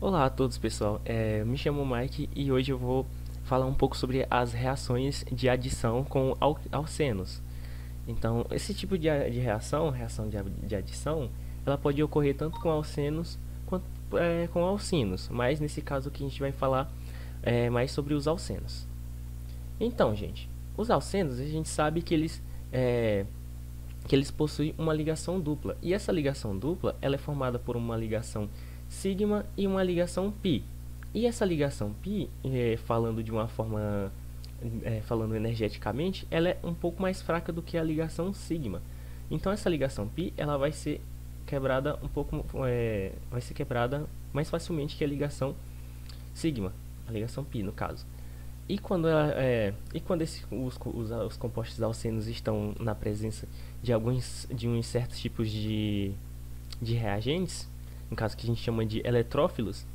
Olá a todos, pessoal. Me chamo Mike e hoje eu vou falar um pouco sobre as reações de adição com alcenos. Então, esse tipo de reação de adição, ela pode ocorrer tanto com alcenos quanto com alcinos, mas nesse caso aqui a gente vai falar mais sobre os alcenos. Então, gente, os alcenos a gente sabe é, que eles possuem uma ligação dupla. E essa ligação dupla ela é formada por uma ligação sigma e uma ligação pi. E essa ligação pi, falando de uma forma, falando energeticamente, ela é um pouco mais fraca do que a ligação sigma. Então essa ligação pi, ela vai ser quebrada um pouco, vai ser quebrada mais facilmente que a ligação sigma, a ligação pi no caso. E quando os compostos alcenos estão na presença de uns certos tipos de reagentes, no caso que a gente chama de eletrófilos,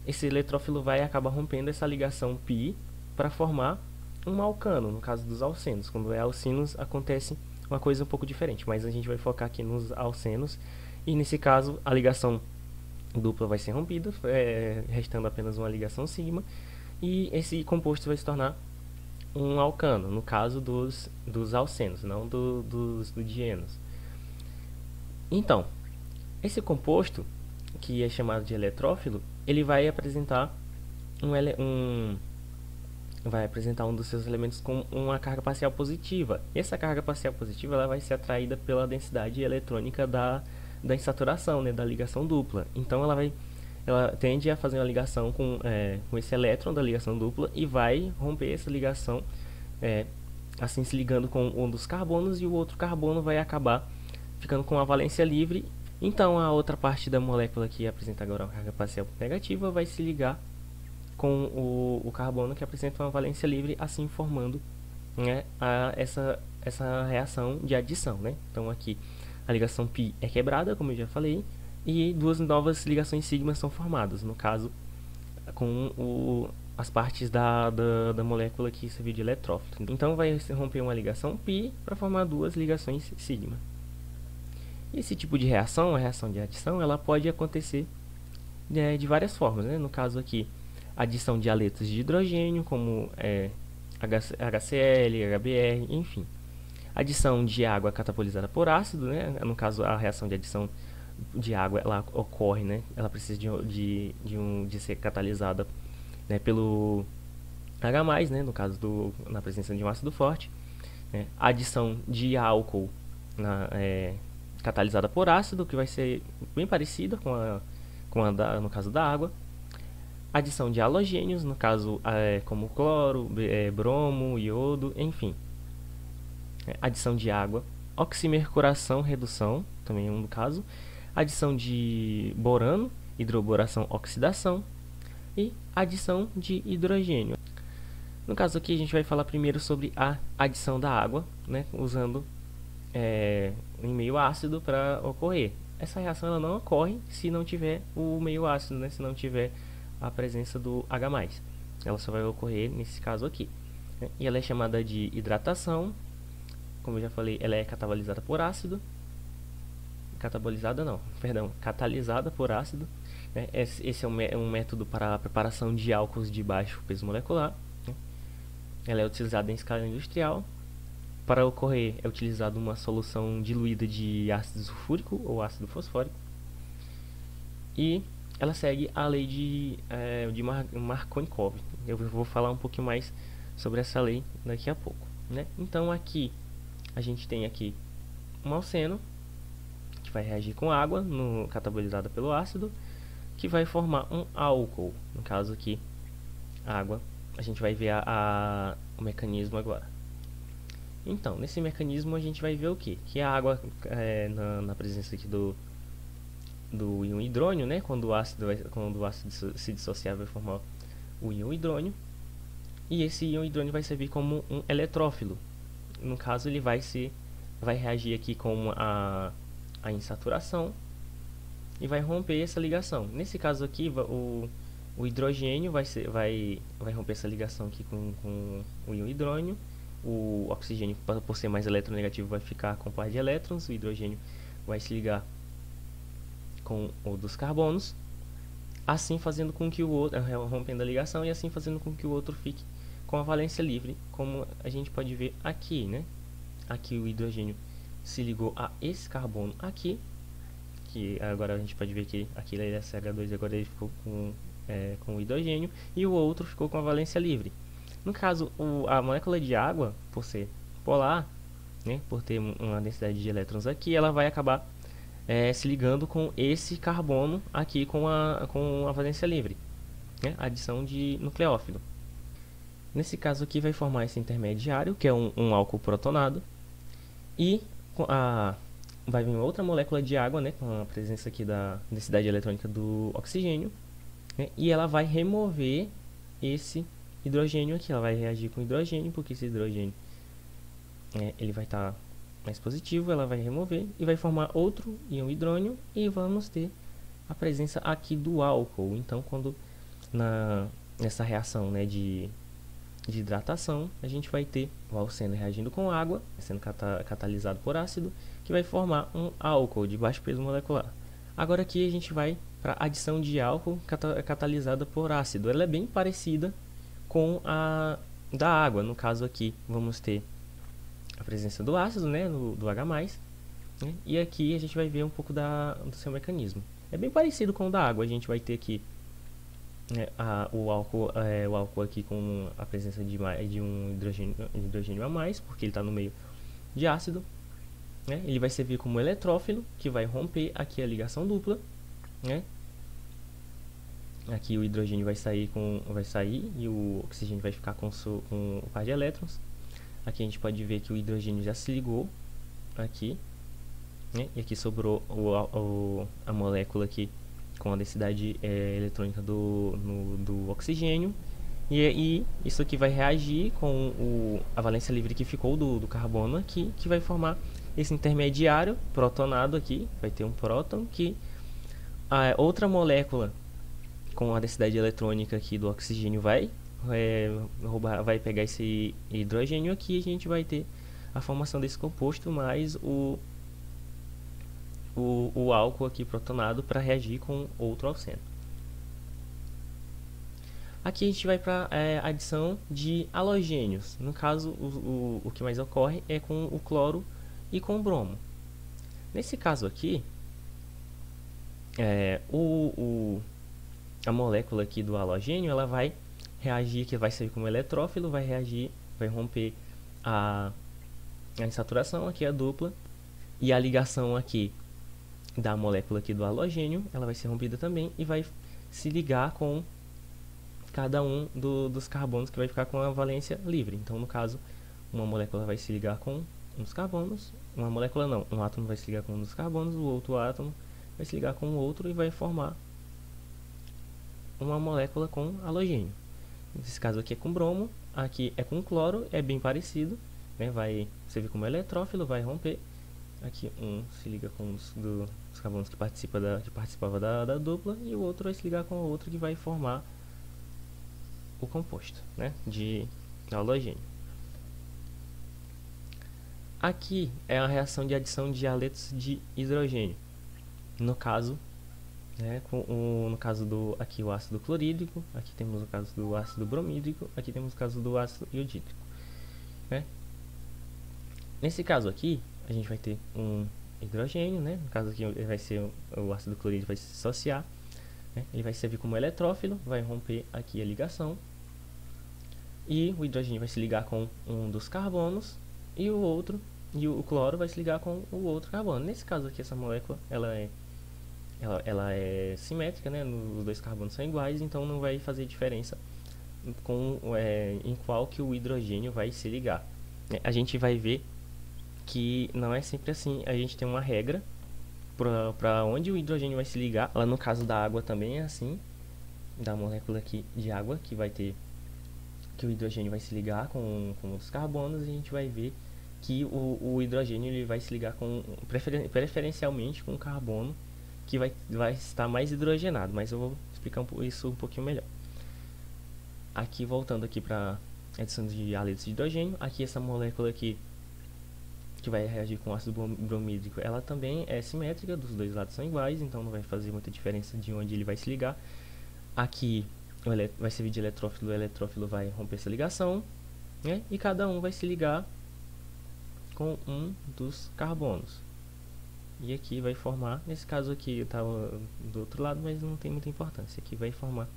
esse eletrófilo vai acabar rompendo essa ligação pi para formar um alcano, no caso dos alcenos. Quando é alcinos acontece uma coisa um pouco diferente, mas a gente vai focar aqui nos alcenos, e nesse caso a ligação dupla vai ser rompida, restando apenas uma ligação sigma, e esse composto vai se tornar um alcano, no caso dos alcenos, não dos dienos. Então, esse composto, que é chamado de eletrófilo, ele vai apresentar um dos seus elementos com uma carga parcial positiva. E essa carga parcial positiva ela vai ser atraída pela densidade eletrônica da insaturação, né, da ligação dupla. Então ela tende a fazer uma ligação com esse elétron da ligação dupla e vai romper essa ligação, assim se ligando com um dos carbonos, e o outro carbono vai acabar ficando com a valência livre. Então a outra parte da molécula que apresenta agora uma carga parcial negativa vai se ligar com o carbono que apresenta uma valência livre, assim formando, né, essa reação de adição, né? Então aqui a ligação pi é quebrada, como eu já falei, e duas novas ligações sigma são formadas, no caso com as partes da molécula que serviu de eletrófilo. Então vai romper uma ligação pi para formar duas ligações sigma. Esse tipo de reação, a reação de adição, ela pode acontecer de várias formas, né? No caso aqui, adição de aletos de hidrogênio, como HCl, HBr, enfim. Adição de água catabolizada por ácido, né? No caso, a reação de adição de água ela ocorre, né? Ela precisa de ser catalisada, né, pelo H+, né? No caso na presença de um ácido forte. Né? Adição de álcool catalisada por ácido, que vai ser bem parecida no caso da água. Adição de halogênios, no caso como cloro, bromo, iodo, enfim. Adição de água, oximercuração, redução, também é um caso. Adição de borano, hidroboração, oxidação. E adição de hidrogênio. No caso aqui a gente vai falar primeiro sobre a adição da água, né, usando em meio ácido para ocorrer. Essa reação ela não ocorre se não tiver o meio ácido, né, se não tiver a presença do H+. Ela só vai ocorrer nesse caso aqui. Né? E ela é chamada de hidratação. Como eu já falei, ela é catabolizada por ácido. Catalisada por ácido. Né? Esse é um método para a preparação de álcools de baixo peso molecular. Né? Ela é utilizada em escala industrial. Para ocorrer, é utilizada uma solução diluída de ácido sulfúrico ou ácido fosfórico. E ela segue a lei de Markovnikov. Eu vou falar um pouquinho mais sobre essa lei daqui a pouco. Né? Então aqui, a gente tem aqui um alceno, que vai reagir com água, catabolizada pelo ácido, que vai formar um álcool. No caso aqui, água. A gente vai ver o mecanismo agora. Então, nesse mecanismo a gente vai ver o quê? Que a água, na presença aqui do íon hidrônio, né? Quando o ácido se dissociar, vai formar o íon hidrônio. E esse íon hidrônio vai servir como um eletrófilo. No caso, ele vai reagir aqui com a insaturação e vai romper essa ligação. Nesse caso aqui, o hidrogênio vai romper essa ligação aqui com o íon hidrônio. O oxigênio, por ser mais eletronegativo, vai ficar com par de elétrons. O hidrogênio vai se ligar com o dos carbonos. assim fazendo com que o outro, rompendo a ligação, e assim fazendo com que o outro fique com a valência livre, como a gente pode ver aqui, né? Aqui o hidrogênio se ligou a esse carbono aqui, que agora a gente pode ver que aqui ele é CH2 e agora ele ficou com o hidrogênio, e o outro ficou com a valência livre. No caso, a molécula de água, por ser polar, né, por ter uma densidade de elétrons aqui, ela vai acabar se ligando com esse carbono aqui com a valência livre, né, adição de nucleófilo. Nesse caso aqui vai formar esse intermediário, que é um álcool protonado, e vai vir outra molécula de água, né, com a presença aqui da densidade eletrônica do oxigênio, né, e ela vai remover esse hidrogênio aqui, ela vai reagir com hidrogênio, porque esse hidrogênio ele vai estar mais positivo, ela vai remover e vai formar outro íon hidrônio, e vamos ter a presença aqui do álcool. Então, quando nessa reação, né, de hidratação, a gente vai ter o alceno reagindo com água, sendo catalisado por ácido, que vai formar um álcool de baixo peso molecular. Agora aqui a gente vai para a adição de álcool catalisada por ácido. Ela é bem parecida com a da água. No caso aqui vamos ter a presença do ácido, né, do H+, né, e aqui a gente vai ver um pouco do seu mecanismo. É bem parecido com o da água. A gente vai ter aqui o álcool aqui com a presença de um hidrogênio a mais, porque ele está no meio de ácido, né? Ele vai servir como eletrófilo, que vai romper aqui a ligação dupla, né? Aqui o hidrogênio vai sair e o oxigênio vai ficar com o par de elétrons. Aqui a gente pode ver que o hidrogênio já se ligou aqui, né? E aqui sobrou a molécula aqui com a densidade eletrônica do oxigênio, e isso aqui vai reagir com a valência livre que ficou do carbono aqui, que vai formar esse intermediário protonado aqui. Vai ter um próton, que a outra molécula com a densidade eletrônica aqui do oxigênio vai pegar esse hidrogênio aqui, e a gente vai ter a formação desse composto mais o álcool aqui protonado para reagir com outro alceno. Aqui a gente vai para a adição de halogênios. No caso, o que mais ocorre é com o cloro e com o bromo. Nesse caso aqui, a molécula aqui do halogênio, ela vai reagir, que vai sair como eletrófilo, vai romper a insaturação aqui, a dupla, e a ligação aqui da molécula aqui do halogênio, ela vai ser rompida também, e vai se ligar com cada um dos carbonos, que vai ficar com a valência livre. Então, no caso, uma molécula vai se ligar com um dos carbonos, um átomo vai se ligar com um dos carbonos, o outro átomo vai se ligar com o outro, e vai formar uma molécula com halogênio. Nesse caso aqui é com bromo, aqui é com cloro, é bem parecido, né? Vai servir como eletrófilo, vai romper. Aqui um se liga com os carbonos que participava da dupla, e o outro vai se ligar com o outro, que vai formar o composto, né, de halogênio. Aqui é a reação de adição de haletos de hidrogênio. No caso, né, no caso aqui o ácido clorídrico, aqui temos o caso do ácido bromídrico, aqui temos o caso do ácido iodídrico, né? Nesse caso aqui, a gente vai ter um hidrogênio, né? No caso aqui ele vai ser o ácido clorídrico, vai se dissociar, né? Ele vai servir como eletrófilo, vai romper aqui a ligação, e o hidrogênio vai se ligar com um dos carbonos, e o cloro vai se ligar com o outro carbono. Nesse caso aqui, essa molécula ela é simétrica, né? Os dois carbonos são iguais, então não vai fazer diferença em qual que o hidrogênio vai se ligar. A gente vai ver que não é sempre assim. A gente tem uma regra para onde o hidrogênio vai se ligar. Lá no caso da água também é assim, da molécula aqui de água, que vai ter que o hidrogênio vai se ligar com outros carbonos, e a gente vai ver que o hidrogênio ele vai se ligar preferencialmente com o carbono que vai estar mais hidrogenado, mas eu vou explicar isso um pouquinho melhor. Aqui, voltando aqui para adição de haletos de hidrogênio, aqui essa molécula aqui que vai reagir com ácido bromídrico, ela também é simétrica, dos dois lados são iguais, então não vai fazer muita diferença de onde ele vai se ligar. Aqui vai servir de eletrófilo, o eletrófilo vai romper essa ligação, né? E cada um vai se ligar com um dos carbonos. E aqui vai formar, nesse caso aqui eu estava do outro lado, mas não tem muita importância. Aqui vai formar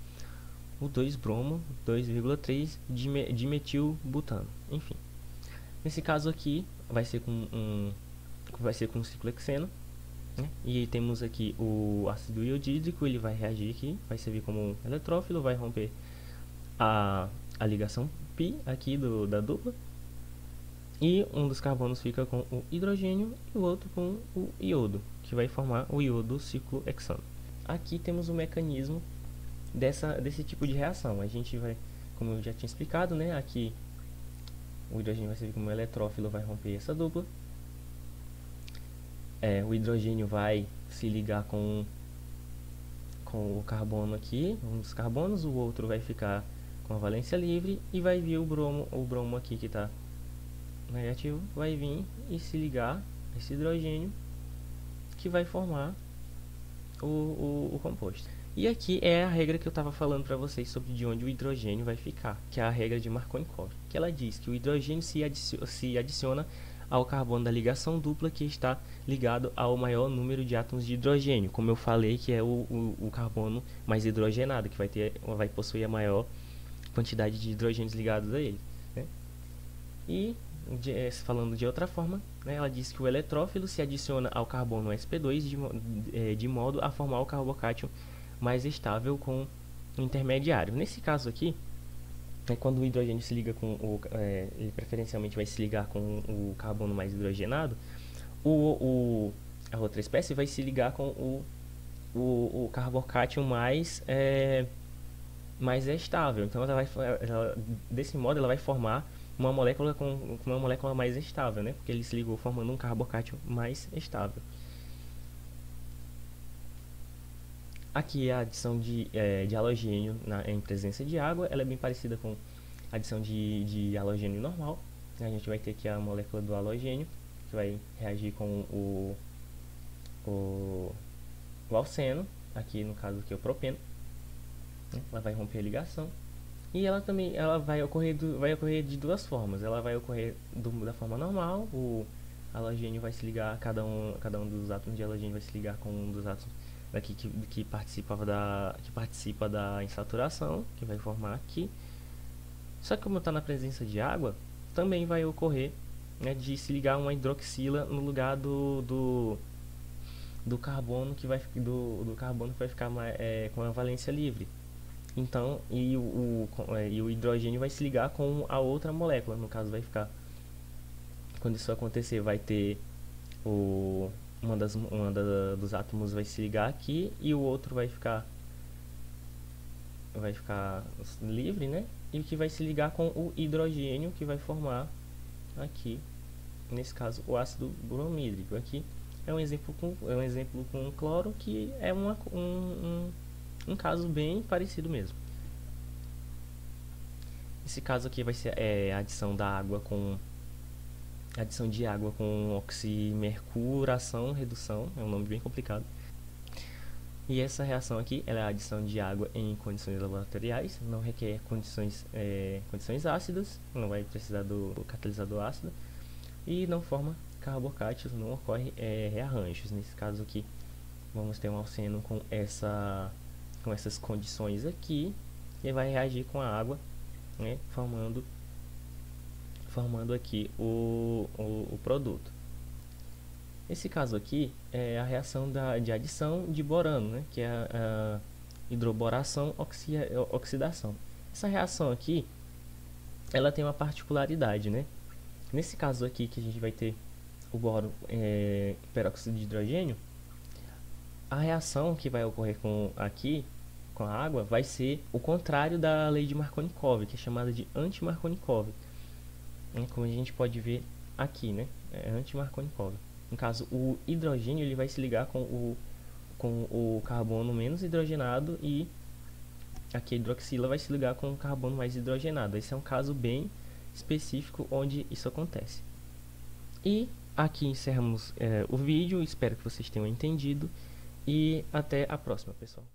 o 2-bromo, 2,3 dimetilbutano. Enfim, nesse caso aqui vai ser com um ciclohexeno, né? E temos aqui o ácido iodídrico, ele vai reagir aqui, vai servir como um eletrófilo, vai romper a ligação π aqui da dupla. E um dos carbonos fica com o hidrogênio e o outro com o iodo, que vai formar o iodo ciclohexano. Aqui temos o mecanismo desse tipo de reação. A gente vai, como eu já tinha explicado, né? Aqui o hidrogênio vai servir como eletrófilo, vai romper essa dupla. O hidrogênio vai se ligar com o carbono aqui, um dos carbonos, o outro vai ficar com a valência livre e vai vir o bromo aqui que está negativo, vai vir e se ligar esse hidrogênio que vai formar o composto. E aqui é a regra que eu estava falando para vocês sobre de onde o hidrogênio vai ficar, que é a regra de Markovnikov, que ela diz que o hidrogênio se adiciona ao carbono da ligação dupla que está ligado ao maior número de átomos de hidrogênio, como eu falei, que é o carbono mais hidrogenado, que vai possuir a maior quantidade de hidrogênios ligados a ele, né? E falando de outra forma, né, ela diz que o eletrófilo se adiciona ao carbono sp2 de modo a formar o carbocátion mais estável com o intermediário. Nesse caso aqui, quando o hidrogênio se liga com ele preferencialmente vai se ligar com o carbono mais hidrogenado, a outra espécie vai se ligar com o carbocátion mais estável. Então desse modo ela vai formar uma molécula com uma molécula mais estável, né? Porque ele se ligou formando um carbocátion mais estável. Aqui a adição de halogênio em presença de água, ela é bem parecida com a adição de halogênio normal. A gente vai ter aqui a molécula do halogênio, que vai reagir com o alceno, aqui no caso aqui é o propeno, né? Ela vai romper a ligação. E ela vai ocorrer de duas formas. Ela vai ocorrer da forma normal, o halogênio vai se ligar, cada um dos átomos de halogênio vai se ligar com um dos átomos daqui que participa da insaturação, que vai formar aqui. Só que como está na presença de água, também vai ocorrer, né, de se ligar uma hidroxila no lugar do carbono que vai ficar com a valência livre. Então, e o hidrogênio vai se ligar com a outra molécula. No caso, vai ficar, quando isso acontecer, vai ter dos átomos vai se ligar aqui e o outro vai ficar livre, né? E que vai se ligar com o hidrogênio, que vai formar aqui, nesse caso, o ácido bromídrico. Aqui é um exemplo com cloro, que é um caso bem parecido mesmo. Esse caso aqui vai ser a adição de água com oximercuração, redução, é um nome bem complicado. E essa reação aqui, ela é a adição de água em condições laboratoriais, não requer condições ácidas, não vai precisar do catalisador ácido, e não forma carbocátions, não ocorre rearranjos. Nesse caso aqui, vamos ter um alceno com essas condições aqui, e vai reagir com a água, né, formando aqui o produto. Esse caso aqui é a reação de adição de borano, né, que é a hidroboração oxidação. Essa reação aqui, ela tem uma particularidade, né? Nesse caso aqui que a gente vai ter o boro peróxido de hidrogênio, a reação que vai ocorrer com a água vai ser o contrário da lei de Markovnikov, que é chamada de anti-Markovnikov, como a gente pode ver aqui, né? É anti-Markovnikov. No caso, o hidrogênio ele vai se ligar com o carbono menos hidrogenado, e aqui a hidroxila vai se ligar com o carbono mais hidrogenado. Esse é um caso bem específico onde isso acontece. E aqui encerramos o vídeo, espero que vocês tenham entendido, e até a próxima, pessoal.